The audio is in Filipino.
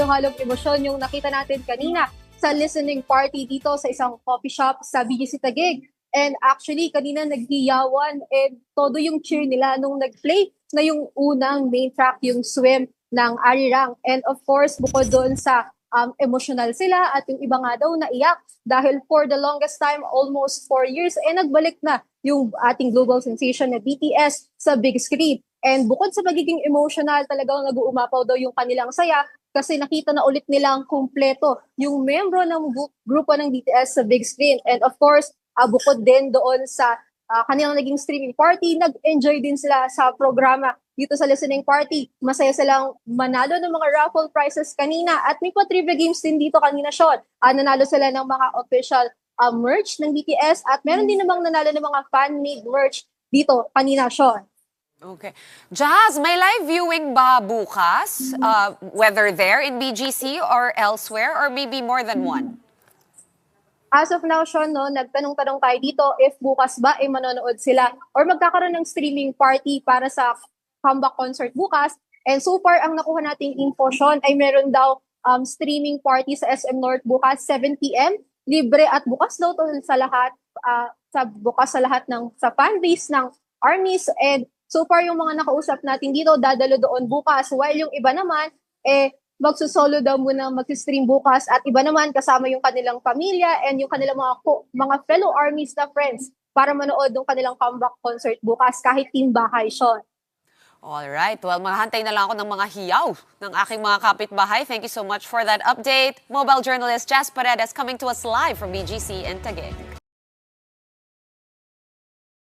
halong emosyon yung nakita natin kanina sa listening party dito sa isang coffee shop sa BGC Taguig. And actually, kanina naghiyawan and todo yung cheer nila nung nag-play na yung unang main track, yung Swim ng Arirang. And of course, bukod doon sa emotional sila at yung iba nga daw naiyak dahil for the longest time, almost 4 years, nagbalik na yung ating global sensation na BTS sa big screen. And bukod sa magiging emotional, talagang nag-uumapaw daw yung kanilang saya kasi nakita na ulit nilang kumpleto yung membro ng grupo ng BTS sa big screen. And of course, bukod din doon sa kanilang naging streaming party, nag-enjoy din sila sa programa dito sa listening party. Masaya silang manalo ng mga raffle prizes kanina at may pa trivia games din dito kanina, Sean. Nanalo sila ng mga official merch ng BTS at meron din namang nanalo ng mga fan-made merch dito kanina, Sean. Okay. Jazz, may live viewing ba bukas? Whether there in BGC or elsewhere or maybe more than one? As of now, Sean, no, nagtanong-tanong tayo dito if bukas ba ay manonood sila or magkakaroon ng streaming party para sa comeback concert bukas. And so far, ang nakuha nating info, Sean, ay meron daw streaming party sa SM North bukas, 7 p.m. Libre at bukas daw to sa lahat, bukas sa lahat ng sa fanbase ng ARMYs. And so far, yung mga nakausap natin dito, dadalo doon bukas. While yung iba naman, magsusolo daw muna mag-stream bukas at iba naman kasama yung kanilang pamilya and yung kanilang mga fellow ARMYs na friends para manood ng kanilang comeback concert bukas kahit team bahay, Sean. Alright, well, mahantay na lang ako ng mga hiyaw ng aking mga kapitbahay. Thank you so much for that update. Mobile journalist Jazz Paredes coming to us live from BGC in Taguig.